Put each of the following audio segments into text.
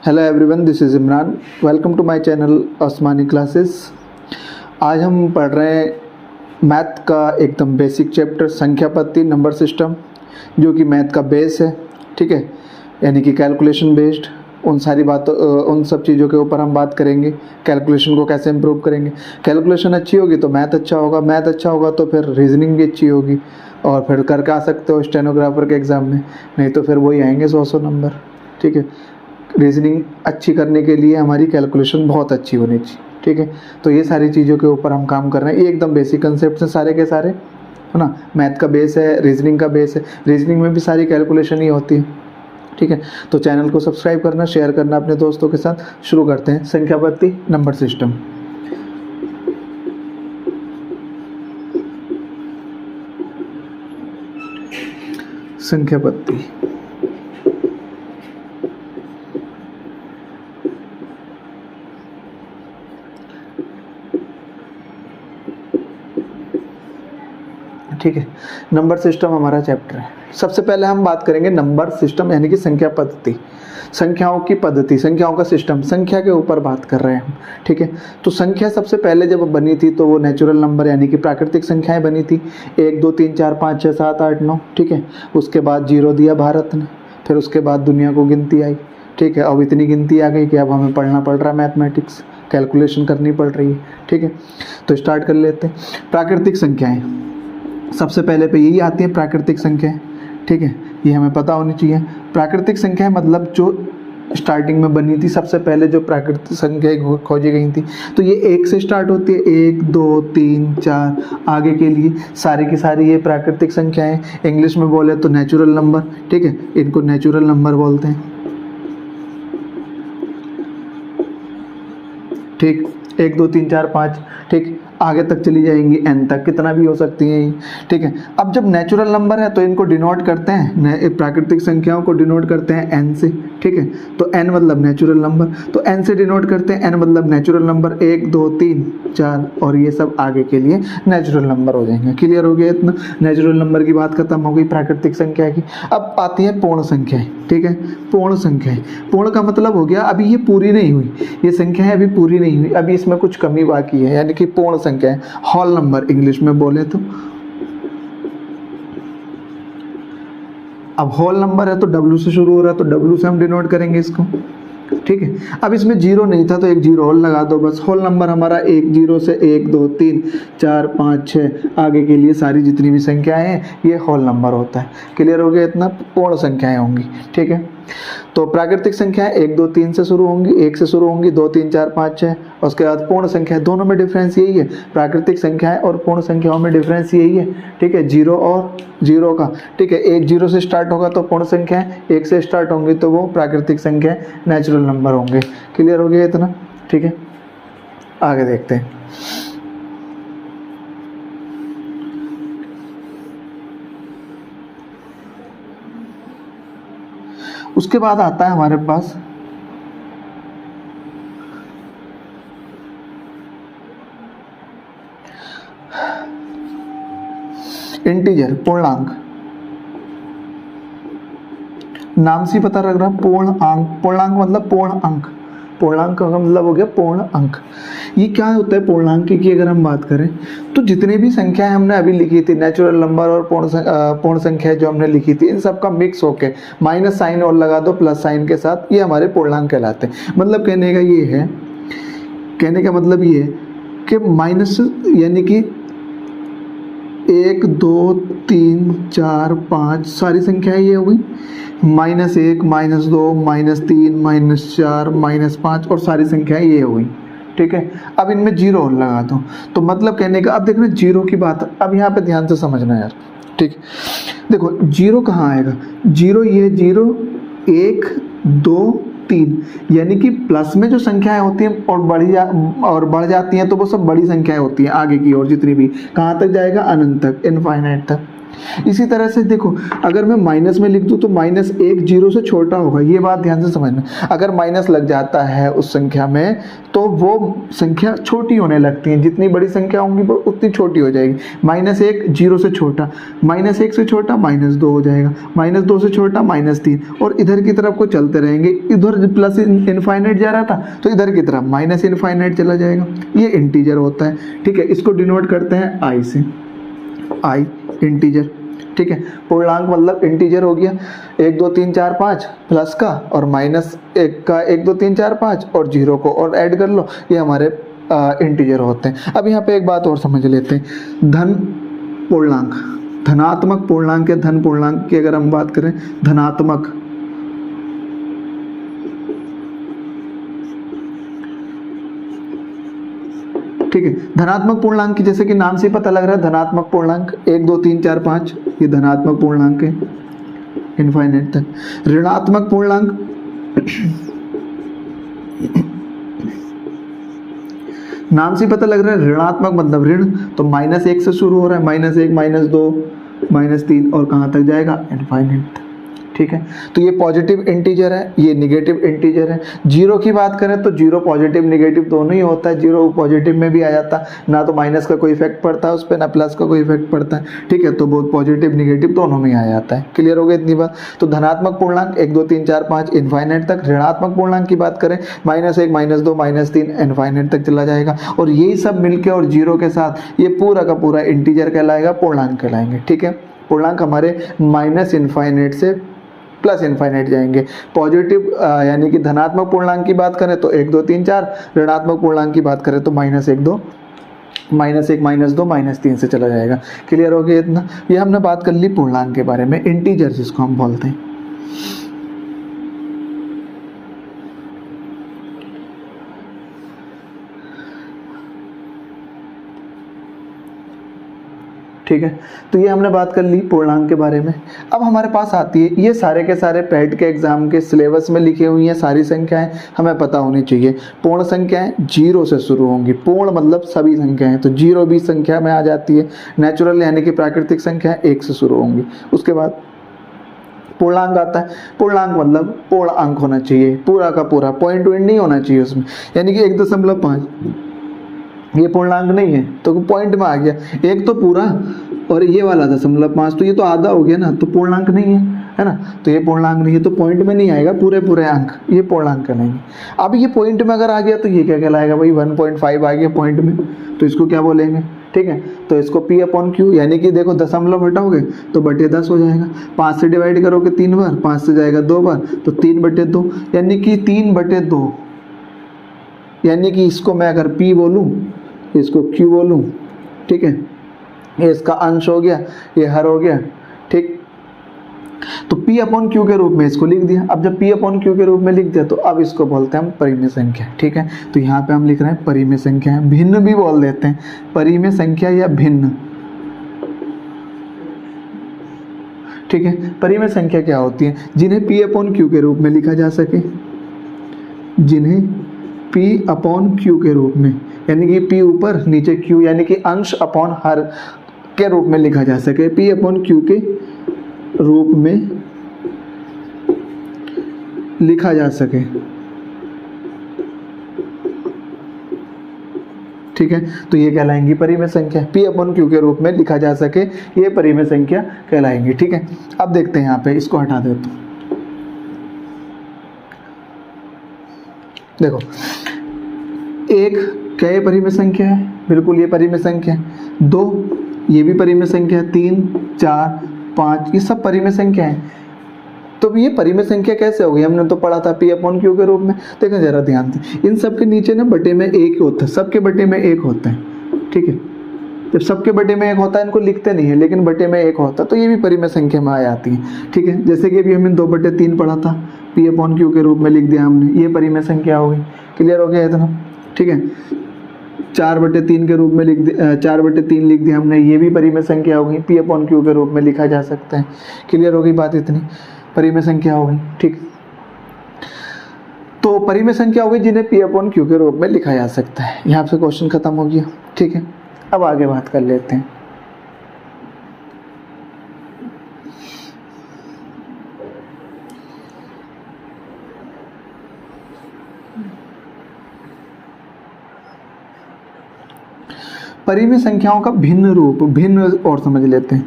Hello everyone, this is Imran. Welcome to my channel Osmani classes. आज हम पढ़ रहे हैं मैथ का एकदम बेसिक चैप्टर संख्या पद्धति नंबर सिस्टम, जो कि मैथ का बेस है। ठीक है, यानी कि कैलकुलेशन बेस्ड उन सारी बातों उन सब चीज़ों के ऊपर हम बात करेंगे। कैलकुलेशन को कैसे इम्प्रूव करेंगे, कैलकुलेशन अच्छी होगी तो मैथ अच्छा होगा, मैथ अच्छा होगा तो फिर रीजनिंग भी अच्छी होगी और फिर करके आ सकते हो स्टेनोग्राफर के एग्ज़ाम में, नहीं तो फिर वही आएंगे 100 नंबर। ठीक है, रीजनिंग अच्छी करने के लिए हमारी कैलकुलेशन बहुत अच्छी होनी चाहिए। ठीक है, तो ये सारी चीज़ों के ऊपर हम काम कर रहे हैं। ये एकदम बेसिक कंसेप्ट हैं सारे के सारे, है ना। मैथ का बेस है, रीजनिंग का बेस है, रीजनिंग में भी सारी कैलकुलेशन ही होती है। ठीक है, तो चैनल को सब्सक्राइब करना, शेयर करना अपने दोस्तों के साथ। शुरू करते हैं संख्या पद्धति नंबर सिस्टम। संख्या पद्धति ठीक है, नंबर सिस्टम हमारा चैप्टर है। सबसे पहले हम बात करेंगे नंबर सिस्टम यानी कि संख्या पद्धति, संख्याओं की पद्धति, संख्याओं का सिस्टम, संख्या के ऊपर बात कर रहे हैं हम। ठीक है, तो संख्या सबसे पहले जब बनी थी तो वो नेचुरल नंबर यानी कि प्राकृतिक संख्याएं बनी थी, 1 2 3 4 5 6 7 8 9। ठीक है, उसके बाद 0 दिया भारत ने, फिर उसके बाद दुनिया को गिनती आई। ठीक है, अब इतनी गिनती आ गई कि अब हमें पढ़ना पड़ रहा है मैथमेटिक्स, कैलकुलेशन करनी पड़ रही है। ठीक है, तो स्टार्ट कर लेते हैं। प्राकृतिक संख्याएं सबसे पहले पे यही आती है, प्राकृतिक संख्याएं। ठीक है, ये हमें पता होनी चाहिए। प्राकृतिक संख्याएं मतलब जो स्टार्टिंग में बनी थी, सबसे पहले जो प्राकृतिक संख्याएं खोजी गई थी, तो ये 1 से स्टार्ट होती है, 1 2 3 4 आगे के लिए सारी की सारी ये प्राकृतिक संख्याएं। इंग्लिश में बोले तो नेचुरल नंबर। ठीक है, इनको नेचुरल नंबर बोलते हैं। ठीक, 1 2 3 4 5, ठीक, आगे तक चली जाएंगी n तक, कितना भी हो सकती हैं ये। ठीक है, अब जब नेचुरल नंबर है तो इनको डिनोट करते हैं, प्राकृतिक संख्याओं को डिनोट करते हैं n से। ठीक है, तो n मतलब नेचुरल नंबर, तो n से डिनोट करते हैं, n मतलब नेचुरल नंबर, 1 2 3 4 और ये सब आगे के लिए नेचुरल नंबर हो जाएंगे। क्लियर हो गया इतना, नेचुरल नंबर की बात खत्म हो गई प्राकृतिक संख्या की। अब आती है पूर्ण संख्याएं। ठीक है, पूर्ण संख्याएं, पूर्ण का मतलब हो गया अभी ये पूरी नहीं हुई, ये संख्याएं अभी पूरी नहीं हुई, अभी इसमें कुछ कमी बाकी है, यानी कि पूर्ण संख्या है, होल नंबर इंग्लिश में बोले तो। अब होल नंबर है तो W से शुरू हो रहा है, तो W से हम डिनोट करेंगे इसको। ठीक है, अब इसमें 0 नहीं था तो एक 0 और लगा दो बस। होल नंबर हमारा 1 0 से 1 2 3 4 5 6 आगे के लिए सारी जितनी भी संख्याएं हैं ये होल नंबर होता है। क्लियर हो गया इतना, पूर्ण संख्याएं होंगी। ठीक है, तो प्राकृतिक संख्याएं 1 2 3 से शुरू होंगी, 1 से शुरू होंगी, 2 3 4 5 6, उसके बाद पूर्ण संख्या, दोनों में डिफरेंस यही है, प्राकृतिक संख्याएं और पूर्ण संख्याओं में डिफरेंस यही है। ठीक है, 0 और 0 का। ठीक है, 1 0 से स्टार्ट होगा तो पूर्ण संख्या है, 1 से स्टार्ट होंगी तो वो प्राकृतिक संख्या नेचुरल नंबर होंगे। क्लियर हो गया इतना। ठीक है, आगे देखते हैं। उसके बाद आता है हमारे पास इंटीजर, पूर्णांक। नाम से पता लग रहा, पूर्णांक, पूर्णांक मतलब पूर्ण अंक, पूर्णांक का मतलब हो गया पूर्ण अंक। ये क्या होता है पूर्णांक की अगर हम बात करें तो जितने भी संख्याएं हमने अभी लिखी थी, नेचुरल नंबर और पूर्ण संख्याएं जो हमने लिखी थी, इन सब का मिक्स होके माइनस साइन और लगा दो प्लस साइन के साथ, ये हमारे पूर्णांक कहलाते हैं। मतलब कहने का ये है, कहने का मतलब ये है कि माइनस यानी कि 1 2 3 4 5 सारी संख्याएं ये हो गई, -1 -2 -3 -4 -5 और सारी संख्याएं ये हो गई। ठीक है, अब इनमें 0 और लगा दो, तो मतलब कहने का, अब देखना 0 की बात, अब यहाँ पे ध्यान से समझना यार। ठीक, देखो 0 कहाँ आएगा, 0 ये 0 1 2 3, यानी कि प्लस में जो संख्याएं होती हैं और बढ़ जाती हैं तो वो सब बड़ी संख्याएं होती हैं आगे की ओर, जितनी भी, कहाँ तक जाएगा, अनंत तक, इनफाइनाइट तक। इसी तरह से देखो, अगर मैं माइनस में लिख दूं तो माइनस एक जीरो से छोटा होगा, ये बात ध्यान से समझना। अगर माइनस लग जाता है उस संख्या में तो वो संख्या छोटी होने लगती है, जितनी बड़ी संख्या होंगी वो उतनी छोटी हो जाएगी। माइनस एक जीरो से छोटा, माइनस एक से छोटा माइनस दो हो जाएगा, माइनस दो से छोटा माइनस तीन, और इधर की तरफ को चलते रहेंगे। इधर प्लस इनफाइनाइट जा रहा था तो इधर की तरफ माइनस इनफाइनाइट चला जाएगा। ये इंटीजर होता है, ठीक है। इसको डिनोट करते हैं आई से, आई इंटीजर, ठीक है। पूर्णांक मतलब इंटीजर हो गया, 1 2 3 4 5 प्लस का और माइनस एक का 1 2 3 4 5 और जीरो को और ऐड कर लो, ये हमारे इंटीजर होते हैं। अब यहाँ पे एक बात और समझ लेते हैं, धन पूर्णांक, धनात्मक पूर्णांक या धन पूर्णांक की अगर हम बात करें, धनात्मक, ठीक है। धनात्मक पूर्णांक की जैसे कि नाम से पता लग रहा है, धनात्मक पूर्णांक 1 2 3 4 5 ये धनात्मक पूर्णांक है इनफाइनाइट तक। ऋणात्मक पूर्णांक, नाम से पता लग रहा है ऋणात्मक मतलब ऋण, तो माइनस एक से शुरू हो रहा है, माइनस एक माइनस दो माइनस तीन और कहाँ तक जाएगा, इनफाइनाइट तक, ठीक है। तो ये पॉजिटिव इंटीजर है, ये निगेटिव इंटीजर है। जीरो की बात करें तो जीरो पॉजिटिव निगेटिव दोनों ही होता है, जीरो पॉजिटिव में भी आ जाता है, ना तो माइनस का कोई इफेक्ट पड़ता है उस पर, ना प्लस का कोई इफेक्ट पड़ता है, ठीक है। तो बहुत पॉजिटिव निगेटिव दोनों में आ जाता है। क्लियर हो गया इतनी बात। तो धनात्मक पूर्णांक 1 2 3 4 5 इनफाइनाइट तक। ऋणात्मक पूर्णांक की बात करें, माइनस एक माइनस दो माइनस तीन इनफाइनाइट तक चला जाएगा, और यही सब मिलके और जीरो के साथ ये पूरा का पूरा इंटीजर कहलाएगा, पूर्णांक कहलाएंगे, ठीक है। पूर्णांक हमारे माइनस इनफाइनाइट से प्लस इनफाइनाइट जाएंगे। पॉजिटिव यानी कि धनात्मक पूर्णांक की बात करें तो 1 2 3 4, ऋणात्मक पूर्णांक की बात करें तो माइनस एक माइनस दो माइनस तीन से चला जाएगा। क्लियर हो गया इतना। ये हमने बात कर ली पूर्णांक के बारे में, इंटीजर जिसको हम बोलते हैं। ठीक है, तो ये हमने बात कर ली पूर्णांक के बारे में। अब हमारे पास आती है, ये सारे के सारे पैट के एग्जाम के सिलेबस में लिखी हुई हैं सारी संख्याएं, हमें पता होनी चाहिए। पूर्ण संख्याएं जीरो से शुरू होंगी, पूर्ण मतलब सभी संख्याएं, तो जीरो भी संख्या में आ जाती है। नेचुरल यानी कि प्राकृतिक संख्या 1 से शुरू होंगी। उसके बाद पूर्णांक आता है, पूर्णांक मतलब पूर्ण अंक होना चाहिए, पूरा का पूरा, पॉइंट टू एंड नहीं होना चाहिए उसमें, यानी कि 1.5 ये पूर्णांक नहीं है तो पॉइंट में आ गया, एक तो पूरा और ये वाला 0.5 तो ये तो आधा हो गया ना, तो पूर्णांक नहीं है ना, तो ये पूर्णांक नहीं है, तो पॉइंट में नहीं आएगा, पूरे पूरे अंक ये पूर्णांक कहलाएंगे। अब ये पॉइंट में अगर आ गया तो ये क्या कहलाएगा भाई, 1.5 आ गया पॉइंट में, तो इसको क्या बोलेंगे, ठीक है। तो इसको P/Q, यानी कि देखो दशमलव हटाओगे तो बटे 10 हो जाएगा, 5 से डिवाइड करोगे 3 बार, 5 से जाएगा 2 बार, तो 3/2, यानी कि 3/2, यानी कि इसको मैं अगर P बोलूँ इसको Q बोलूँ, ठीक है, ये इसका अंश हो गया, ये हर हो गया, ठीक। तो P/Q के रूप में इसको लिख दिया। अब जब P/Q के रूप में लिख दिया तो अब इसको बोलते हैं हम परिमेय संख्या, ठीक है। तो यहाँ पे हम लिख रहे हैं परिमेय संख्या है, भिन्न भी बोल देते हैं, परिमेय संख्या या भिन्न, ठीक है। परिमेय संख्या क्या होती है, जिन्हें P/Q के रूप में लिखा जा सके, जिन्हें P/Q के रूप में, यानी कि P ऊपर नीचे Q, यानी कि अंश अपॉन हर के रूप में लिखा जा सके, P/Q के रूप में लिखा जा सके, ठीक है। तो ये कहलाएंगी परिमेय संख्या, P/Q के रूप में लिखा जा सके, ये परिमेय संख्या कहलाएंगी, ठीक है। अब देखते हैं यहाँ पे, इसको हटा देता हूँ। देखो, एक क्या ये परिमेय संख्या है, बिल्कुल ये परिमेय संख्या है। 2 ये भी परिमेय संख्या है, 3 4 5 ये सब परिमेय संख्या है। तो ये परिमेय संख्या कैसे हो गई, हमने तो पढ़ा था P/Q के रूप में। देखें जरा ध्यान से, इन सब के नीचे ना बटे में 1 होता है, सबके बटे में 1 होता है, ठीक है। जब सबके बटे में 1 होता है, इनको लिखते नहीं है लेकिन बटे में 1 होता है, तो ये भी परिमेय संख्या में आ जाती है, ठीक है। जैसे कि अभी हमने 2/3 पढ़ा था, P/Q के रूप में लिख दिया हमने, ये परिमेय संख्या हो गई। क्लियर हो गया इतना, ठीक है। 4/3 के रूप में लिख दिया, 4/3 लिख दिया हमने, ये भी परिमेय संख्या हो गई, P/Q के रूप में लिखा जा सकता है। क्लियर हो गई बात, इतनी परिमेय संख्या हो गई, ठीक। तो परिमेय संख्या हो गई जिन्हें P/Q के रूप में लिखा जा सकता है। यहाँ से क्वेश्चन खत्म हो गया, ठीक है। अब आगे बात कर लेते हैं। परिमेय संख्याओं का भिन्न रूप, भिन्न और समझ लेते हैं।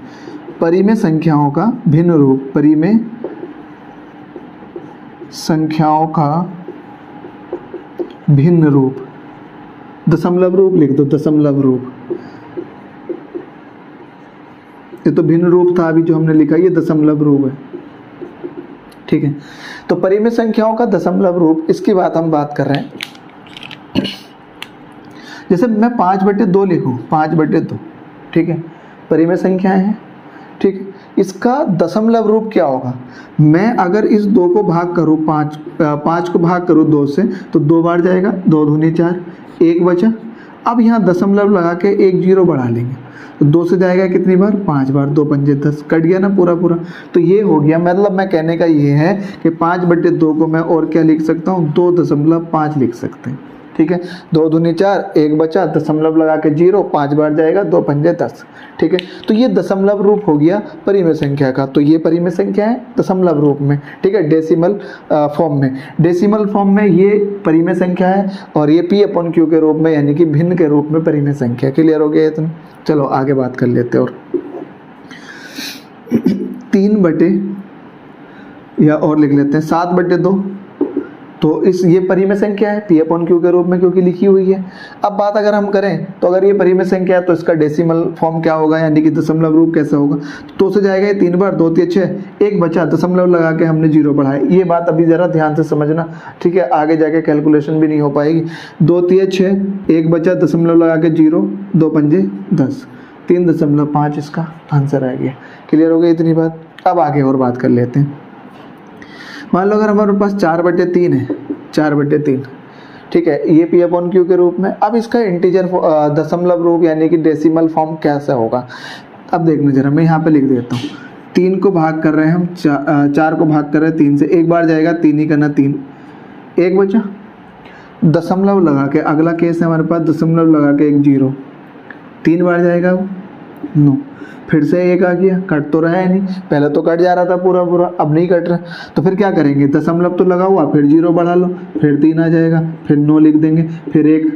परिमेय संख्याओं का भिन्न रूप, परिमेय संख्याओं का भिन्न रूप, दशमलव रूप लिख दो, दशमलव रूप। ये तो भिन्न रूप था अभी जो हमने लिखा, ये दशमलव रूप है, ठीक है। तो परिमेय संख्याओं का दशमलव रूप, इसकी बात हम बात कर रहे हैं। जैसे मैं 5/2 लिखूं, 5/2, ठीक है, परिमेय संख्याएं हैं, ठीक है। इसका दशमलव रूप क्या होगा? मैं अगर इस 2 को भाग करूं, 5 को भाग करूं 2 से, तो 2 बार जाएगा, 2 दूनी 4, 1 बचा। अब यहाँ दशमलव लगा के एक 0 बढ़ा लेंगे, तो 2 से जाएगा कितनी बार? 5 बार, 2 पंजे 10, कट गया ना पूरा पूरा। तो ये हो गया, मतलब मैं कहने का ये है कि 5/2 को मैं और क्या लिख सकता हूँ? 2.5 लिख सकते हैं, ठीक है। 2 दूनी 4, 1 बचा, दशमलव लगा के 0, 5 बार जाएगा, 2 पंजे 10, ठीक है। तो ये दशमलव रूप हो गया परिमेय संख्या का। तो ये परिमेय संख्या है दशमलव रूप में, ठीक है, डेसिमल फॉर्म में। डेसिमल फॉर्म में ये परिमेय संख्या है, और ये P/Q के रूप में, यानी कि भिन्न के रूप में परिमेय संख्या। क्लियर हो गया इतना? चलो आगे बात कर लेते हैं। और 3 या और लिख लेते हैं 7/2। तो ये परिमेय संख्या है P/Q के रूप में, क्योंकि लिखी हुई है। अब बात अगर हम करें, तो अगर ये परिमेय संख्या है तो इसका डेसिमल फॉर्म क्या होगा, यानी कि दशमलव रूप कैसे होगा? 2 से जाएगा ये 3 बार, 2 3 6, 1 बचा, दशमलव लगा के हमने 0 बढ़ाया। ये बात अभी जरा ध्यान से समझना, ठीक है, आगे जाके कैलकुलेशन भी नहीं हो पाएगी। 2 3 6, 1 बचा, दशमलव लगा के 0, 2 पंजे 10, 3.5 इसका आंसर आ गया। क्लियर हो गई इतनी बात? अब आगे और बात कर लेते हैं। मान लो अगर हमारे पास 4/3 है, 4/3, ठीक है, ये P/Q के रूप में। अब इसका इंटीजर दशमलव रूप यानी कि डेसिमल फॉर्म कैसा होगा? अब देखना जरा, मैं यहाँ पे लिख देता हूँ। 3 को भाग कर रहे हैं हम, 4 को भाग कर रहे हैं 3 से, 1 बार जाएगा, 3 ही करना, 3, 1 बचा, दशमलव लगा के, अगला केस है हमारे पास, दशमलव लगा के एक 0, 3 बार जाएगा, 9, फिर से 1 आ गया, कट तो रहा है नहीं, पहले तो कट जा रहा था पूरा पूरा, अब नहीं कट रहा। तो फिर क्या करेंगे? दशमलव तो लगा हुआ, फिर 0 बढ़ा लो, फिर 3 आ जाएगा, फिर 9 लिख देंगे, फिर 1,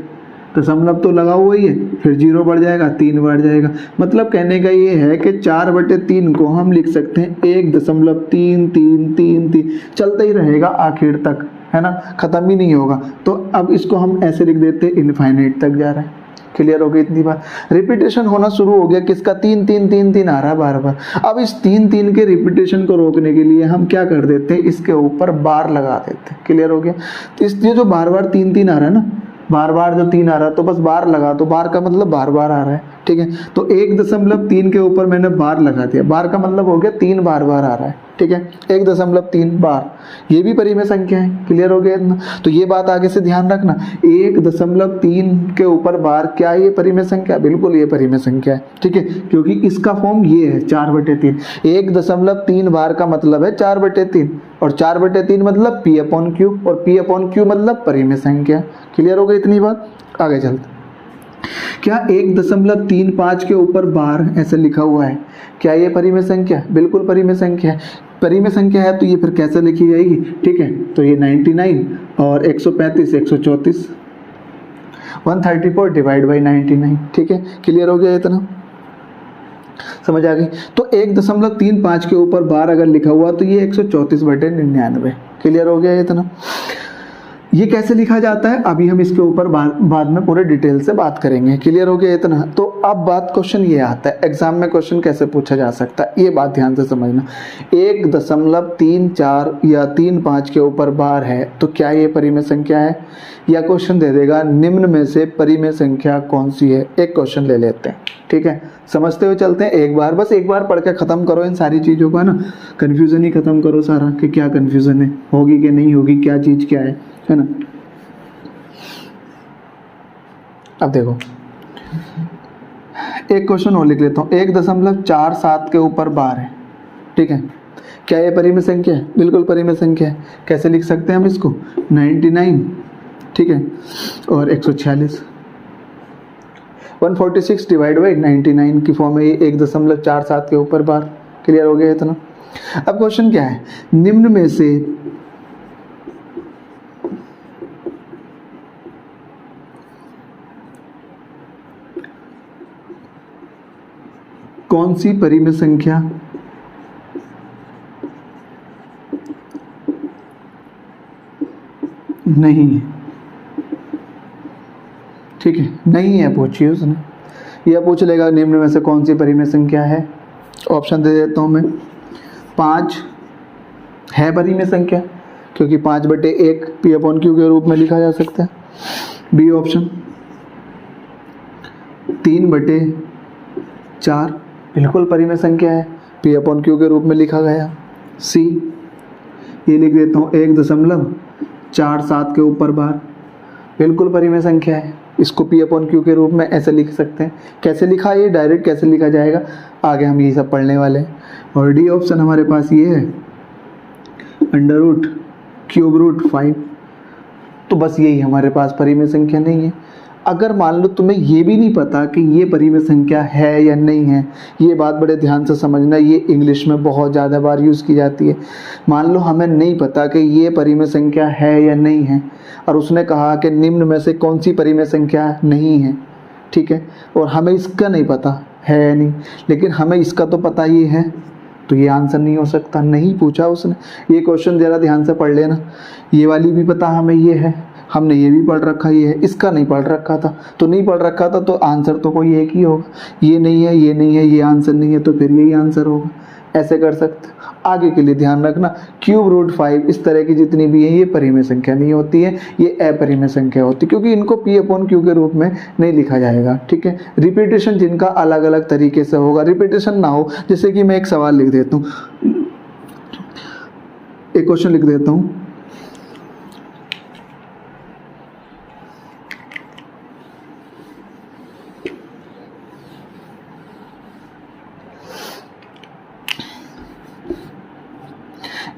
दशमलव तो लगा हुआ ही है, फिर 0 बढ़ जाएगा, 3 बढ़ जाएगा। मतलब कहने का ये है कि 4/3 को हम लिख सकते हैं 1.3333, चलता ही रहेगा आखिर तक, है ना, खत्म ही नहीं होगा। तो अब इसको हम ऐसे लिख देते हैं, इनफाइनाइट तक जा रहा है। क्लियर हो गई इतनी बात? रिपीटेशन होना शुरू हो गया, किसका? 3 3 3 3 आ रहा है बार बार। अब इस 3 3 के रिपीटेशन को रोकने के लिए हम क्या कर देते हैं? इसके ऊपर बार लगा देते हैं। क्लियर हो गया? तो इसलिए जो बार बार 3 3 आ रहा है ना, बार बार जो 3 आ रहा है, तो बस बार लगा दो। बार का मतलब बार बार आ रहा है, ठीक है। तो 1.3 के ऊपर मैंने बार लगा दिया, बार का मतलब हो गया 3 बार बार आ रहा है, ठीक है, 1.3 बार। ये भी परिमेय संख्या है। क्लियर हो गया इतना? तो ये बात आगे से ध्यान रखना, 1.3 के ऊपर बार, क्या ये परिमेय संख्या? बिल्कुल ये परिमेय संख्या है, ठीक है, क्योंकि इसका फॉर्म ये है 4/3। 1.3 बार का मतलब है 4/3, और 4/3 मतलब P/Q, और P/Q मतलब परिमेय संख्या। क्लियर हो गई इतनी बात? आगे चलते। क्या 1.35 के ऊपर बार ऐसे लिखा हुआ है, क्या ये परिमेय संख्या? बिल्कुल परिमेय संख्या है। परिमेय संख्या है तो ये फिर कैसे लिखी जाएगी? ठीक है, तो ये 99 और 135, 134, 134 डिवाइड बाई 99, ठीक है। क्लियर हो गया इतना? समझ आ गई? तो 1.35 के ऊपर बार अगर लिखा हुआ तो ये 134/99। क्लियर हो गया इतना? ये कैसे लिखा जाता है अभी हम इसके ऊपर बाद में पूरे डिटेल से बात करेंगे। क्लियर हो गया इतना? तो अब बात क्वेश्चन ये आता है, एग्जाम में क्वेश्चन कैसे पूछा जा सकता है, ये बात ध्यान से समझना। 1.34 या 35 के ऊपर बार है तो क्या ये परिमेय संख्या है? या क्वेश्चन दे देगा निम्न में से परिमेय संख्या कौन सी है? एक क्वेश्चन ले लेते हैं, ठीक है, समझते हुए चलते हैं। एक बार बस एक बार पढ़ के खत्म करो इन सारी चीज़ों का ना, कन्फ्यूज़न ही खत्म करो सारा कि क्या कन्फ्यूज़न है, होगी कि नहीं होगी, क्या चीज़ क्या है ना। अब देखो एक क्वेश्चन और लिख लेता हूँ। 1.47 के ऊपर बार है, ठीक है, क्या ये परिमेय संख्या है? बिल्कुल परिमेय संख्या है। कैसे लिख सकते हैं हम इसको? 99, ठीक है, और 146, 146 डिवाइड बाई 99 की फॉर्म है ये 1.47 के ऊपर बार। क्लियर हो गया इतना? अब क्वेश्चन क्या है? निम्न में से कौन सी परिमेय संख्या नहीं है। ठीक है, नहीं है पूछिए उसने, यह पूछ लेगा निम्न में से कौन सी परिमेय संख्या है। ऑप्शन दे देता हूं मैं, 5 है परिमेय संख्या, क्योंकि 5/1 P/Q के रूप में लिखा जा सकता है। बी ऑप्शन 3/4 बिल्कुल परिमेय संख्या है, P/Q के रूप में लिखा गया। सी, ये लिख देता हूँ 1.47 के ऊपर बार, बिल्कुल परिमेय संख्या है, इसको P/Q के रूप में ऐसे लिख सकते हैं। कैसे लिखा, ये डायरेक्ट कैसे लिखा जाएगा आगे हम ये सब पढ़ने वाले हैं। और डी ऑप्शन हमारे पास ये है √5। तो बस यही हमारे पास परिमेय संख्या नहीं है। अगर मान लो तुम्हें ये भी नहीं पता कि ये परिमेय संख्या है या नहीं है, ये बात बड़े ध्यान से समझना, ये इंग्लिश में बहुत ज़्यादा बार यूज़ की जाती है। मान लो हमें नहीं पता कि ये परिमेय संख्या है या नहीं है, और उसने कहा कि निम्न में से कौन सी परिमेय संख्या नहीं है, ठीक है, और हमें इसका नहीं पता है या नहीं, लेकिन हमें इसका तो पता ही है, तो ये आंसर नहीं हो सकता। नहीं पूछा उसने, ये क्वेश्चन ज़रा ध्यान से पढ़ लेना। ये वाली भी पता हमें ये है, हमने ये भी पढ़ रखा, ये है, इसका नहीं पढ़ रखा था, तो नहीं पढ़ रखा था तो आंसर तो कोई एक ही होगा। ये नहीं है, ये नहीं है, ये आंसर नहीं है, तो फिर यही आंसर होगा। ऐसे कर सकते। आगे के लिए ध्यान रखना, √5 इस तरह की जितनी भी है ये परिमेय संख्या नहीं होती है, ये अपरिमेय संख्या होती है, क्योंकि इनको P/Q के रूप में नहीं लिखा जाएगा। ठीक है, रिपीटेशन जिनका अलग अलग तरीके से होगा, रिपीटेशन ना हो, जैसे कि मैं एक सवाल लिख देता हूँ, एक क्वेश्चन लिख देता हूँ,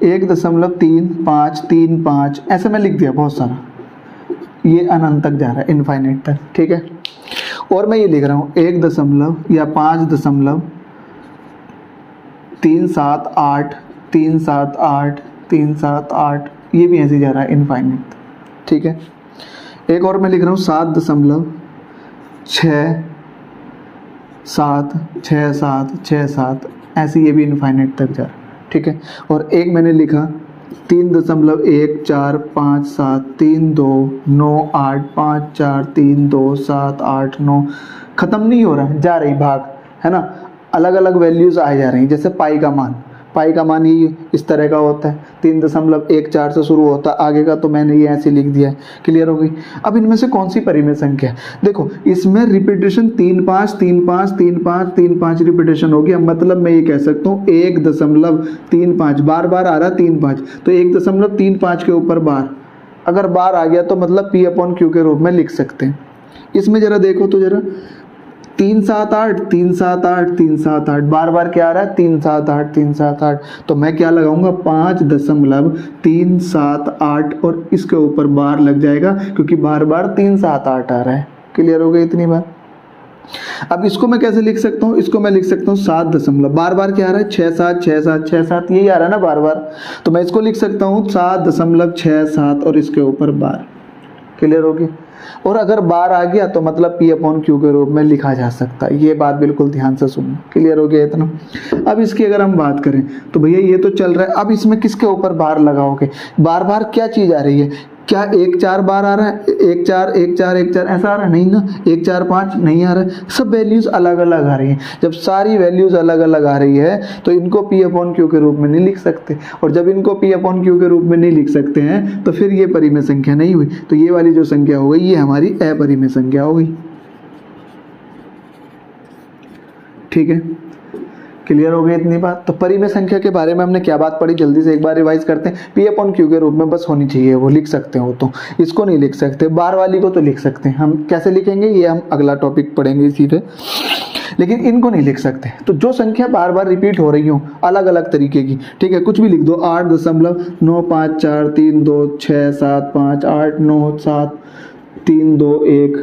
एक 1.3535 ऐसे मैं लिख दिया बहुत सारा, ये अनंत तक जा रहा है, इनफाइनाइट तक। ठीक है, और मैं ये लिख रहा हूँ 1 या 5.378, ये भी ऐसे जा रहा है इनफाइनाइट। ठीक है, एक और मैं लिख रहा हूँ 7.6767, ऐसे ये भी इनफाइनाइट तक जा रहा है। ठीक है, और एक मैंने लिखा 3.1457298543278 खत्म नहीं हो रहा है, जा रही भाग है ना, अलग अलग वैल्यूज आ जा रही हैं। जैसे पाई का मान ही इस तरह का होता है, 3.14 से शुरू होता है, आगे का तो मैंने ये ऐसे लिख दिया है। क्लियर हो गई। अब इनमें से कौन सी परिमेय संख्या है, देखो इसमें रिपीटेशन 3.5 रिपीटेशन होगी। अब मतलब मैं ये कह सकता हूँ 1.35 बार बार आ रहा 3.5, तो 1.35 के ऊपर बार, अगर बार आ गया तो मतलब P/Q के रूप में लिख सकते हैं। इसमें जरा देखो तो जरा 378 बार बार क्या आ रहा है 378, तो मैं क्या लगाऊंगा 5.378 और इसके ऊपर बार लग जाएगा, क्योंकि बार बार 378 आ रहा है। क्लियर हो गया इतनी बार। अब इसको मैं कैसे लिख सकता हूँ, इसको मैं लिख सकता हूँ 7 बार बार क्या आ रहा है 67 यही आ रहा है ना बार बार, तो मैं इसको लिख सकता हूँ 7.67 और इसके ऊपर बार। क्लियर हो गया। और अगर बार आ गया तो मतलब P/Q के रूप में लिखा जा सकता है। ये बात बिल्कुल ध्यान से सुनना। क्लियर हो गया इतना। अब इसकी अगर हम बात करें तो भैया ये तो चल रहा है, अब इसमें किसके ऊपर बार लगाओगे, बार बार क्या चीज़ आ रही है, क्या 1-4 बार आ रहा है, 1-4 ऐसा आ रहा है, नहीं ना, 1-4-5 नहीं आ रहा है, सब वैल्यूज अलग अलग आ रही हैं। जब सारी वैल्यूज अलग अलग आ रही है तो इनको P/Q के रूप में नहीं लिख सकते, और जब इनको P/Q के रूप में नहीं लिख सकते हैं तो फिर ये परिमेय संख्या नहीं हुई, तो ये वाली जो संख्या हो गई ये हमारी अपरिमेय संख्या हो गई। ठीक है, क्लियर हो गई इतनी बात। तो परिमेय संख्या के बारे में हमने क्या बात पढ़ी, जल्दी से एक बार रिवाइज करते हैं। P/Q के रूप में बस होनी चाहिए, वो लिख सकते हो, तो इसको नहीं लिख सकते, बार वाली को तो लिख सकते हैं। हम कैसे लिखेंगे ये हम अगला टॉपिक पढ़ेंगे इसी पे, लेकिन इनको नहीं लिख सकते। तो जो संख्या बार बार रिपीट हो रही हो अलग अलग तरीके की, ठीक है, कुछ भी लिख दो, 8.9543267589732 1,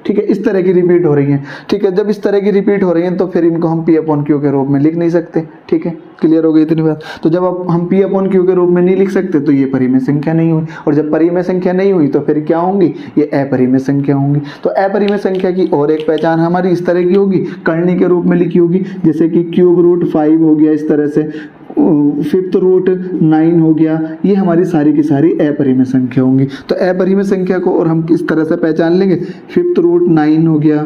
ठीक है, इस तरह की रिपीट हो रही हैं। ठीक है, जब इस तरह की रिपीट हो रही हैं तो फिर इनको हम P/Q के रूप में लिख नहीं सकते। ठीक है, क्लियर हो गई इतनी बात। तो जब अब हम P/Q के रूप में नहीं लिख सकते तो ये परिमेय संख्या नहीं हुई, और जब परिमेय संख्या नहीं हुई तो फिर क्या होंगी, ये अपरिमेय संख्या होंगी। तो अपरिमेय संख्या की और एक पहचान हमारी इस तरह की होगी, करनी के रूप में लिखी होगी, जैसे कि क्यूब रूट 5 हो गया, इस तरह से फिफ्थ रूट 9 हो गया, ये हमारी सारी की सारी अपरिमेय संख्या होंगी। तो अपरिमेय संख्या को और हम किस तरह से पहचान लेंगे, फिफ्थ रूट 9 हो गया,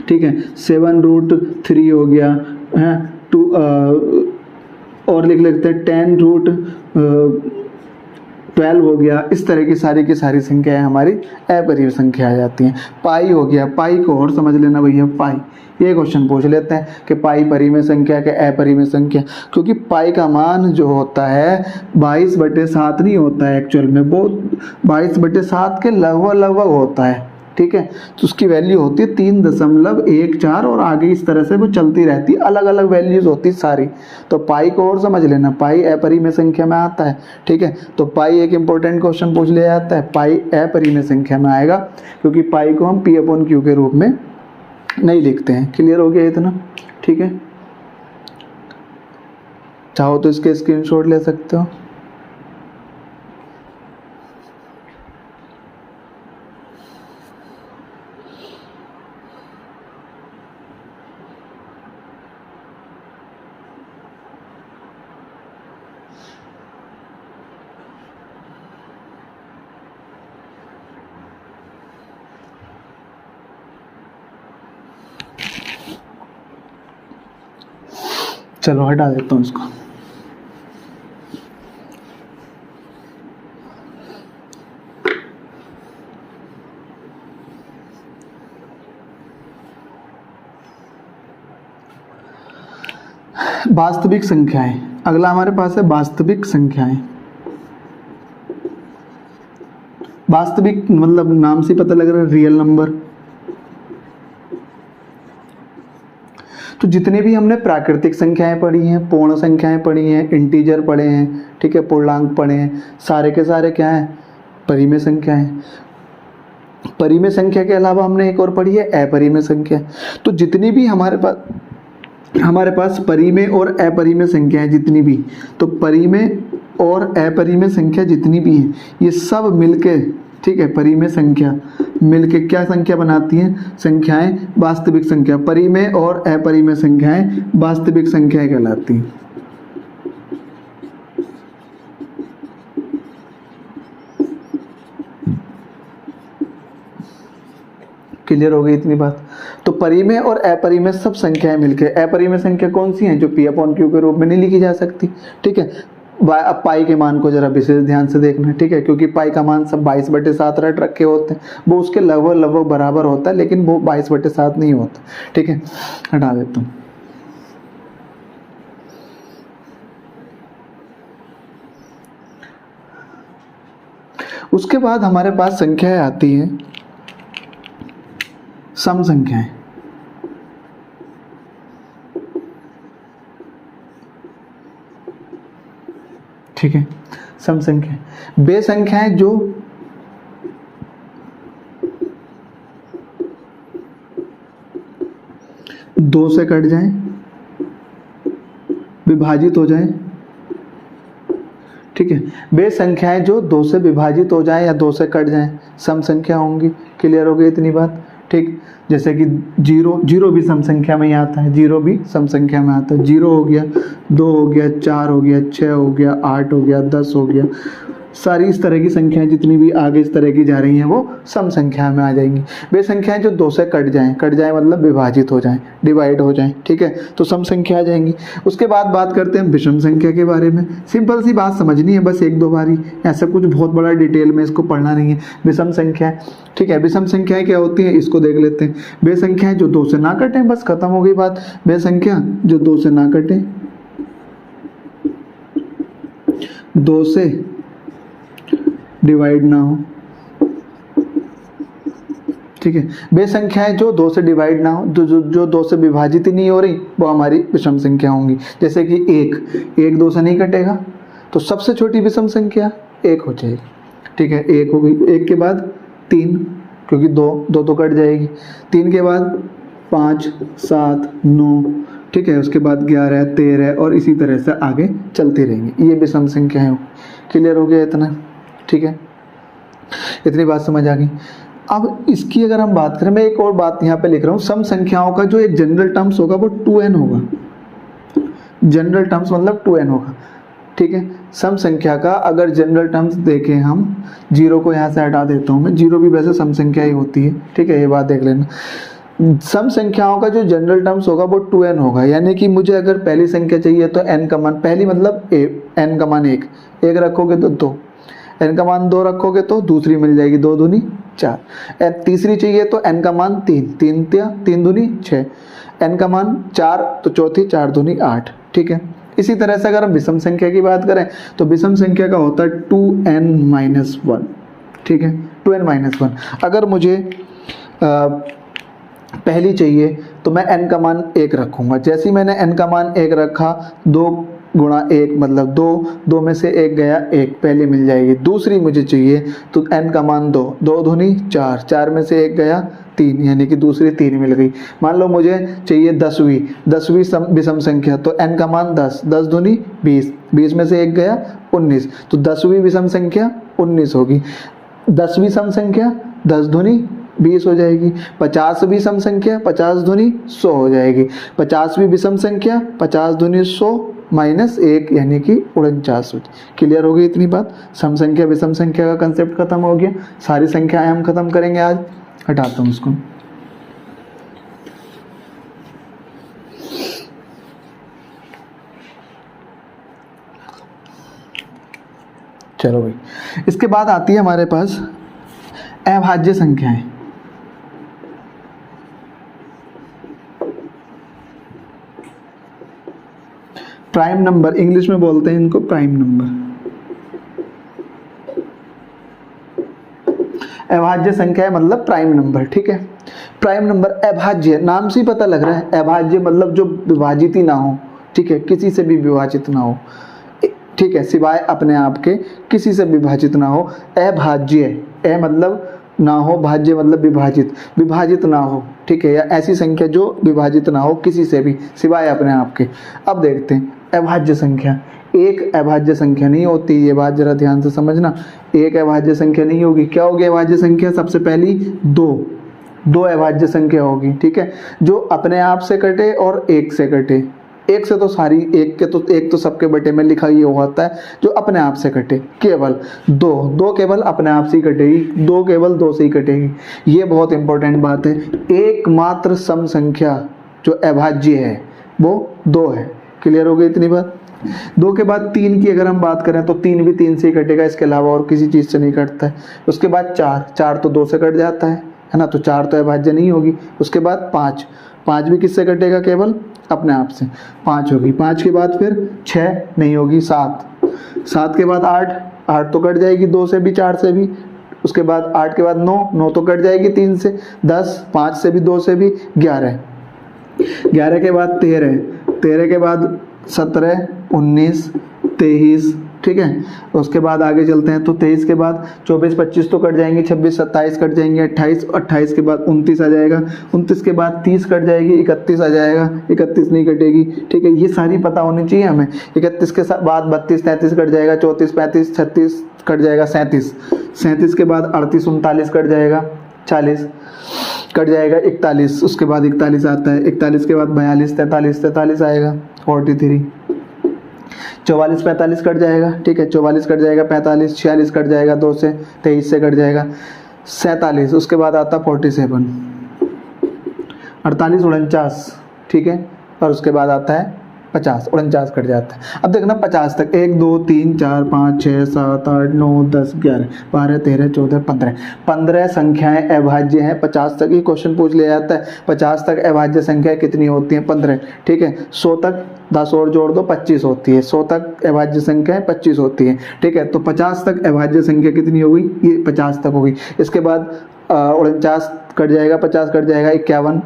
ठीक है, 7 रूट 3 हो गया है, 2 और लिख लेते हैं 10 रूट 12 हो गया। इस तरह की सारी संख्याएं हमारी अपरिमेय संख्या आ जाती हैं। पाई हो गया, पाई को और समझ लेना भैया, पाई ये क्वेश्चन पूछ लेते हैं कि पाई परिमेय संख्या के अपरिमेय संख्या, क्योंकि पाई का मान जो होता है 22/7 नहीं होता है एक्चुअल में, वो 22/7 के लगभग होता है। ठीक है, तो उसकी वैल्यू होती है 3.14 और आगे इस तरह से वो चलती रहती है, अलग अलग वैल्यूज होती है सारी। तो पाई को और समझ लेना, पाई अपरिमेय संख्या में आता है। ठीक है, तो पाई एक इंपॉर्टेंट क्वेश्चन पूछ लिया जाता है, पाई अपरिमेय संख्या में आएगा, क्योंकि पाई को हम P/Q के रूप में नहीं लिखते हैं। क्लियर हो गया इतना? ठीक है, चाहो तो इसके स्क्रीनशॉट ले सकते हो। चलो हटा देता हूँ इसको। वास्तविक संख्याएं, अगला हमारे पास है वास्तविक संख्याएं। वास्तविक मतलब नाम से पता लग रहा है रियल नंबर। तो जितने भी हमने प्राकृतिक संख्याएं पढ़ी हैं, पूर्ण संख्याएं पढ़ी हैं, इंटीजर पढ़े हैं, ठीक है, पूर्णांक पढ़े हैं, सारे के सारे क्या हैं, परिमेय संख्याएं। परिमेय संख्या के अलावा हमने एक और पढ़ी है अपरिमेय संख्या। तो जितनी भी हमारे पास परिमेय और अपरिमेय संख्याएं जितनी भी, तो परिमेय और अपरिमेय संख्या जितनी भी हैं, ये सब मिलके, ठीक है, परिमेय संख्या मिलके क्या संख्या बनाती हैं, संख्याएं वास्तविक संख्या। परिमेय और अपरिमेय संख्याएं वास्तविक संख्याएं कहलाती हैं। क्लियर हो गई इतनी बात? तो परिमेय और अपरिमेय सब संख्याएं मिलके, अपरिमेय संख्या कौन सी हैं, जो P/Q के रूप में नहीं लिखी जा सकती। ठीक है, अब पाई के मान को जरा विशेष ध्यान से देखना। ठीक है, क्योंकि पाई का मान सब 22/7 रखे होते हैं, वो उसके लगभग बराबर होता है, लेकिन वो 22/7 नहीं होता। ठीक है, हटा देता हूँ। उसके बाद हमारे पास संख्याएं आती हैं सम संख्याएं। ठीक है, सम संख्या वे संख्याएं जो दो से कट जाएं, विभाजित हो जाएं। ठीक है, वे संख्याएं जो दो से विभाजित हो जाएं या दो से कट जाएं, सम संख्या होंगी। क्लियर हो गई इतनी बात? ठीक, जैसे कि जीरो भी सम संख्या में ही आता है, जीरो भी सम संख्या में आता है। 0 हो गया, 2 हो गया, 4 हो गया, 6 हो गया, 8 हो गया, 10 हो गया, सारी इस तरह की संख्याएं जितनी भी आगे इस तरह की जा रही हैं वो सम संख्या में आ जाएंगी। वे संख्याएं जो 2 से कट जाएं मतलब विभाजित हो जाएं, डिवाइड हो जाएं। ठीक है, तो सम संख्या आ जाएंगी। उसके बाद बात करते हैं विषम संख्या के बारे में। सिंपल सी बात समझनी है बस 1-2 बारी, ऐसा कुछ बहुत बड़ा डिटेल में इसको पढ़ना नहीं है। विषम संख्या, ठीक है, विषम संख्याएं क्या होती हैं इसको देख लेते हैं। वे संख्याएं जो 2 से ना कटें, बस खत्म हो गई बात। वे संख्या जो 2 से ना कटें, 2 से डिवाइड ना हो। ठीक है, वे संख्याएं जो 2 से डिवाइड ना हो, जो 2 से विभाजित ही नहीं हो रही, वो हमारी विषम संख्या होंगी। जैसे कि 1 2 से नहीं कटेगा, तो सबसे छोटी विषम संख्या 1 हो जाएगी। ठीक है, 1 हो गई, 1 के बाद 3, क्योंकि दो दो तो कट जाएगी। 3 के बाद 5, 7, 9, ठीक है, उसके बाद 11, 13 और इसी तरह से आगे चलती रहेंगी। ये विषम संख्या है। क्लियर हो गया इतना? ठीक है, इतनी बात समझ आ गई। अब इसकी अगर हम बात करें, मैं एक और बात यहाँ पे लिख रहा हूँ, सम संख्याओं का जो एक जनरल टर्म्स होगा वो 2n होगा। जनरल टर्म्स मतलब 2n होगा। ठीक है, सम संख्या का अगर जनरल टर्म्स देखें हम, 0 को यहाँ से हटा देता हूँ मैं, 0 भी वैसे सम संख्या ही होती है। ठीक है, ये बात देख लेना। सम संख्याओं का जो जनरल टर्म्स होगा वो 2n होगा, यानी कि मुझे अगर पहली संख्या चाहिए तो n का मान, पहली मतलब n का मान 1 रखोगे तो 2, n का मान 2 रखोगे तो दूसरी मिल जाएगी, 2 दूनी 4। तीसरी चाहिए तो n का मान 3 दूनी 6, n का मान 4 तो चौथी 4 दूनी 8। ठीक है, इसी तरह से अगर हम विषम संख्या की बात करें तो विषम संख्या का होता है 2n-1। ठीक है, 2n-1। अगर मुझे पहली चाहिए तो मैं n का मान 1 रखूंगा। जैसे ही मैंने n का मान 1 रखा, 2 गुणा 1 मतलब 2, 2 में से 1 गया 1, पहले मिल जाएगी। दूसरी मुझे चाहिए तो n का मान 2, 2 दूनी 4, 4 में से 1 गया 3, यानी कि दूसरी 3 मिल गई। मान लो मुझे चाहिए 10वीं विषम संख्या, तो n का मान 10, 10 दूनी 20, 20 में से 1 गया 19, तो 10वीं विषम संख्या 19 होगी। 10वीं सम संख्या 10 दूनी 20 हो जाएगी। 50वीं सम संख्या 50 दूनी 100 हो जाएगी। 50वीं विषम संख्या 50 दूनी 100 -1 यानी कि 49। क्लियर हो गई इतनी बात? सम संख्या विषम संख्या का कंसेप्ट खत्म हो गया। सारी संख्याएं हम खत्म करेंगे आज। हटाता हूं उसको। चलो भाई, इसके बाद आती है हमारे पास अभाज्य संख्याएं। प्राइम नंबर, इंग्लिश में बोलते हैं इनको प्राइम नंबर। अभाज्य संख्या है मतलब प्राइम नंबर। ठीक है, प्राइम नंबर अभाज्य, नाम से ही पता लग रहा है। अभाज्य मतलब जो विभाजित ही ना हो। ठीक है, किसी से भी विभाजित ना हो। ठीक है, सिवाय अपने आप के किसी से विभाजित ना हो। अभाज्य, अ मतलब ना हो, भाज्य मतलब विभाजित, विभाजित ना हो। ठीक है, या ऐसी संख्या जो विभाजित ना हो किसी से भी सिवाय अपने आप के। अब देखते हैं अभाज्य संख्या। एक अभाज्य संख्या नहीं होती, ये बात जरा ध्यान से समझना। एक अभाज्य संख्या नहीं होगी। क्या होगी अभाज्य संख्या? सबसे पहली दो अभाज्य संख्या होगी। ठीक है, जो अपने आप से कटे और एक से कटे। एक से तो सारी, एक तो सबके बटे में लिखा ही होता है। जो अपने आप से कटे केवल दो केवल अपने आप से ही कटेगी, दो केवल दो से ही कटेगी। ये बहुत इंपॉर्टेंट बात है। एकमात्र सम संख्या जो अभाज्य है वो 2 है। क्लियर हो गई इतनी बात? 2 के बाद 3 की अगर हम बात करें तो 3 भी 3 से ही कटेगा, इसके अलावा और किसी चीज से नहीं कटता है। उसके बाद 4 तो 2 से कट जाता है ना, तो 4 तो अभाज्य नहीं होगी। उसके बाद 5 भी किससे कटेगा? केवल अपने आप से, 5 होगी। 5 के बाद फिर 6 नहीं होगी, 7 के बाद 8 तो कट जाएगी 2 से भी 4 से भी। उसके बाद 8 के बाद 9 तो कट जाएगी 3 से, 10 5 से भी 2 से भी, 11 के बाद 13 के बाद 17 19 23। ठीक है, उसके बाद आगे चलते हैं तो 23 के बाद 24 25 तो कट जाएंगे, 26 27 कट जाएंगे, 28 के बाद 29 आ जाएगा, 29 के बाद 30 कट जाएगी, 31 आ जाएगा, 31 नहीं कटेगी। ठीक है, ये सारी पता होनी चाहिए हमें। 31 के बाद 32 33 कट जाएगा, 34 35 36 कट जाएगा, 37 के बाद 38 39 कट जाएगा, 40 कट जाएगा, 41 उसके बाद 41 आता है, 41 के बाद 42 43 आएगा, 43 44 45 कट जाएगा। ठीक है, 44 कट जाएगा, 45 46 कट जाएगा, 2 से 23 से कट जाएगा, 47 उसके बाद आता 47 48 49। ठीक है, और उसके बाद आता है 50 49 कट जाता है। अब देखना 50 तक 1 2 3 4 5 6 7 8 9 10 11 12 13 14 15 संख्याएं अभाज्य हैं। 50 तक ही क्वेश्चन पूछ लिया जाता है। 50 तक अभाज्य संख्याएं कितनी होती हैं? 15। ठीक है, 100 तक 10 और जोड़ दो 25 होती है। 100 तक अभाज्य संख्याएं 25 होती है। ठीक है, तो 50 तक अभाज्य संख्या कितनी हो गई? ये 50 तक होगी। इसके बाद 49 कट जाएगा, 50 कट जाएगा, 51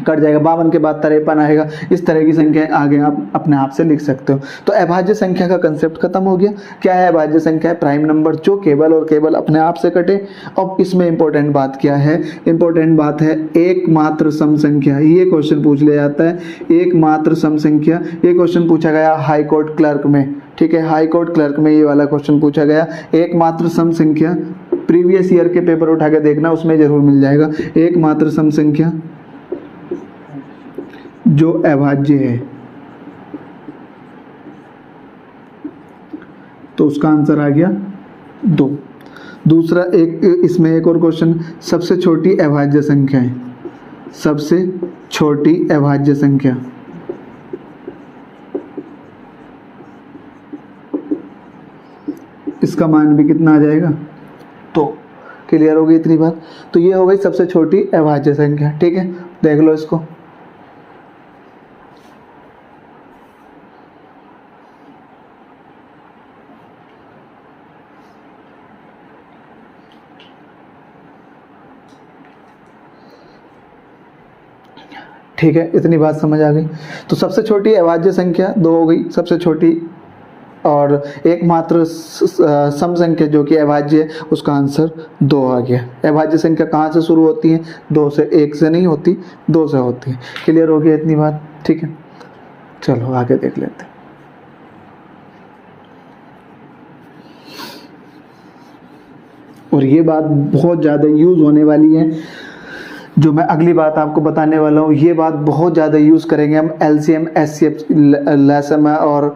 कट जाएगा, 52 के बाद 53 आएगा। इस तरह की संख्या आगे आप अपने आप से लिख सकते हो। तो अभाज्य संख्या का कंसेप्ट खत्म हो गया। क्या है अभाज्य संख्या? प्राइम नंबर जो केवल और केवल अपने आप से कटे। अब इसमें इंपॉर्टेंट बात क्या है? इंपॉर्टेंट बात है एकमात्र सम संख्या। ये क्वेश्चन पूछ लिया जाता है, एकमात्र सम संख्या। ये क्वेश्चन पूछा गया हाई कोर्ट क्लर्क में, ठीक है, हाई कोर्ट क्लर्क में ये वाला क्वेश्चन पूछा गया। एकमात्र सम संख्या, प्रीवियस ईयर के पेपर उठा के देखना, उसमें जरूर मिल जाएगा। एकमात्र सम संख्या जो अभाज्य है, तो उसका आंसर आ गया 2। दूसरा एक इसमें एक और क्वेश्चन, सबसे छोटी अभाज्य संख्या है, सबसे छोटी अभाज्य संख्या। इसका मान भी कितना आ जाएगा? तो क्लियर होगी इतनी बात। तो ये हो गई सबसे छोटी अभाज्य संख्या, ठीक है, देख लो इसको। ठीक है, इतनी बात समझ आ गई। तो सबसे छोटी अभाज्य संख्या 2 हो गई, सबसे छोटी, और एकमात्र सम संख्या जो कि अभाज्य है, उसका आंसर 2 आ गया। अभाज्य संख्या कहाँ से शुरू होती है? 2 से, 1 से नहीं होती, 2 से होती है। क्लियर हो गया इतनी बात? ठीक है, चलो आगे देख लेते हैं। और ये बात बहुत ज़्यादा यूज़ होने वाली है, जो मैं अगली बात आपको बताने वाला हूँ। ये बात बहुत ज़्यादा यूज़ करेंगे हम एलसीएम, एचसीएफ, लसम और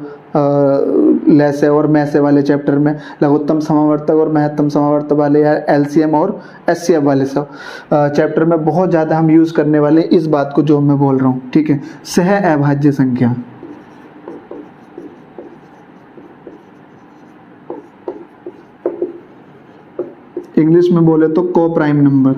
लैसे और मैसे वाले चैप्टर में, लघुत्तम समावर्तक और महत्तम समावर्तक वाले, या एलसीएम और एचसीएफ वाले सब चैप्टर में बहुत ज़्यादा हम यूज़ करने वाले इस बात को जो मैं बोल रहा हूँ, ठीक है। सह अभाज्य संख्या, इंग्लिश में बोले तो को प्राइम नंबर।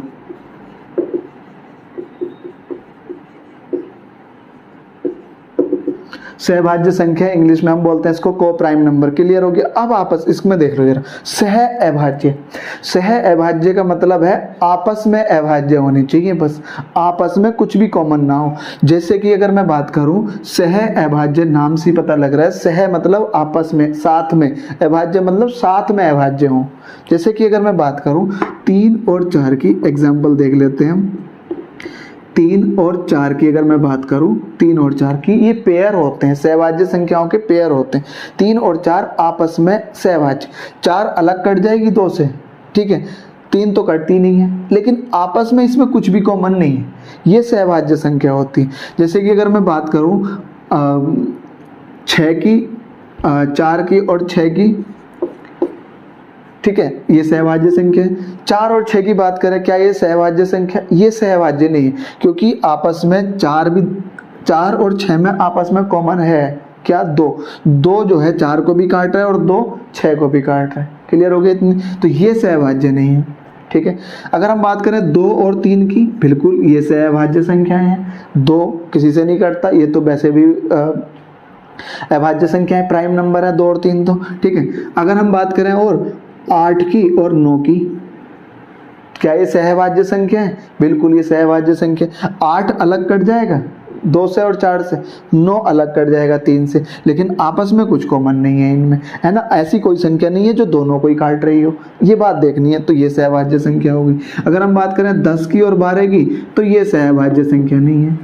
सहभाज्य संख्या इंग्लिश में हम बोलते हैं इसको को प्राइम नंबर। क्लियर हो गया? अब आपस इसमें देख लो जरा, सह अभाज्य। सह अभाज्य का मतलब है आपस में अभाज्य होनी चाहिए, बस आपस में कुछ भी कॉमन ना हो। जैसे कि अगर मैं बात करूं, सह अभाज्य नाम से पता लग रहा है, सह मतलब आपस में, साथ में, अभाज्य मतलब साथ में अभाज्य हो। जैसे कि अगर मैं बात करूं 3 और 4 की एग्जाम्पल देख लेते हैं हम। 3 और 4 की अगर मैं बात करूं, 3 और 4 की ये पेयर होते हैं, सहभाज्य संख्याओं के पेयर होते हैं। 3 और 4 आपस में सहभाज्य, 4 अलग कट जाएगी 2 से, ठीक है, 3 तो कटती नहीं है, लेकिन आपस में इसमें कुछ भी कॉमन नहीं है, ये सहभाज्य संख्या होती है। जैसे कि अगर मैं बात करूं 6 की, 4 की और 6 की, ठीक है, ये सहभाज्य संख्या है। 4 और 6 की बात करें, क्या ये सहभाज्य संख्या? ये सहभाज्य नहीं है, क्योंकि आपस में 4 और 6 में आपस में कॉमन है क्या? 2 जो है 4 को भी काट रहा है और 2 6 को भी काट रहा है। क्लियर हो गया इतनी? तो ये सहभाज्य नहीं है, ठीक है। अगर हम बात करें 2 और 3 की, बिल्कुल ये सहभाज्य संख्याएं हैं। 2 किसी से नहीं कटता, ये तो वैसे भी अभाज्य संख्या है, प्राइम नंबर है 2 और 3 तो, ठीक है। अगर हम बात करें और 8 की और 9 की, क्या ये सहभाज्य संख्या है? बिल्कुल ये सहभाज्य संख्या। 8 अलग कट जाएगा 2 से और 4 से, 9 अलग कट जाएगा 3 से, लेकिन आपस में कुछ कॉमन नहीं है इनमें, है ना। ऐसी कोई संख्या नहीं है जो दोनों को ही काट रही हो, ये बात देखनी है, तो ये सहभाज्य संख्या होगी। अगर हम बात करें 10 की और 12 की, तो ये सहभाज्य संख्या नहीं है,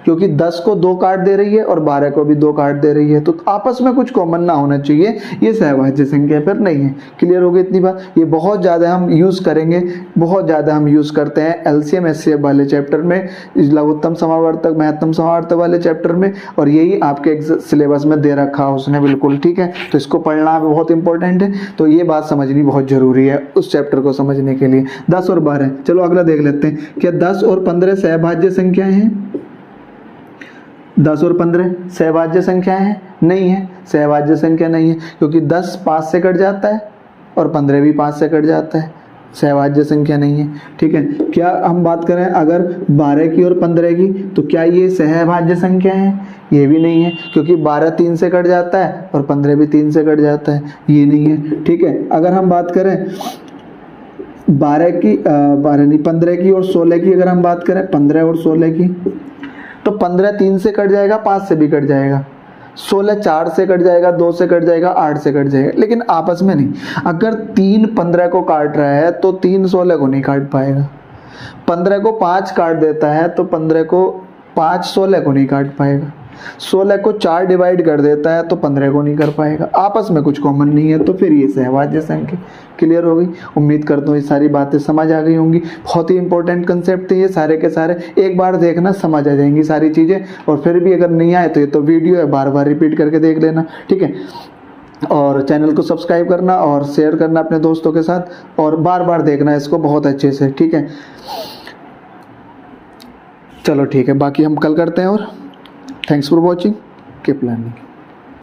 क्योंकि 10 को 2 काट दे रही है और 12 को भी 2 काट दे रही है, तो आपस में कुछ कॉमन ना होना चाहिए, ये सहभाज्य संख्या पर नहीं है। क्लियर हो गई इतनी बात? ये बहुत ज़्यादा हम यूज़ करेंगे, बहुत ज़्यादा हम यूज़ करते हैं एलसीएम एचसीएफ वाले चैप्टर में, लघुत्तम समावर्तक महत्तम समावर्तक वाले चैप्टर में, और यही आपके सिलेबस में दे रखा है उसने, बिल्कुल ठीक है। तो इसको पढ़ना बहुत इंपॉर्टेंट है, तो ये बात समझनी बहुत ज़रूरी है उस चैप्टर को समझने के लिए। 10 और 12, चलो अगला देख लेते हैं। क्या 10 और 15 सहभाज्य संख्याएं हैं? 10 और 15 सहभाज्य संख्याएं हैं? नहीं है, सहभाज्य संख्या नहीं है, क्योंकि 10 5 से कट जाता है और 15 भी 5 से कट जाता है, सहभाज्य संख्या नहीं है, ठीक है। क्या हम बात करें अगर 12 की और 15 की, तो क्या ये सहभाज्य संख्या है? ये भी नहीं है, क्योंकि 12 3 से कट जाता है और 15 भी 3 से कट जाता है, ये नहीं है, ठीक है। अगर हम बात करें 15 की और 16 की, अगर हम बात करें 15 और 16 की, तो 15 3 से कट जाएगा, 5 से भी कट जाएगा, 16 4 से कट जाएगा, 2 से कट जाएगा, 8 से कट जाएगा, लेकिन आपस में नहीं। अगर 3 15 को काट रहा है तो 3 16 को नहीं काट पाएगा। 15 को 5 काट देता है तो 15 को 5 16 को नहीं काट पाएगा। 16 को 4 डिवाइड कर देता है तो 15 को नहीं कर पाएगा। आपस में कुछ कॉमन नहीं है, तो फिर ये सहवाज्य संख्या। क्लियर हो गई? उम्मीद करता हूँ ये सारी बातें समझ आ गई होंगी। बहुत ही इंपॉर्टेंट कंसेप्ट है ये सारे के सारे, एक बार देखना समझ आ जाएंगी सारी चीज़ें। और फिर भी अगर नहीं आए तो ये तो वीडियो है, बार बार रिपीट करके देख लेना, ठीक है। और चैनल को सब्सक्राइब करना और शेयर करना अपने दोस्तों के साथ, और बार बार देखना इसको बहुत अच्छे से, ठीक है। चलो ठीक है, बाकी हम कल करते हैं। और thanks for watching, keep learning.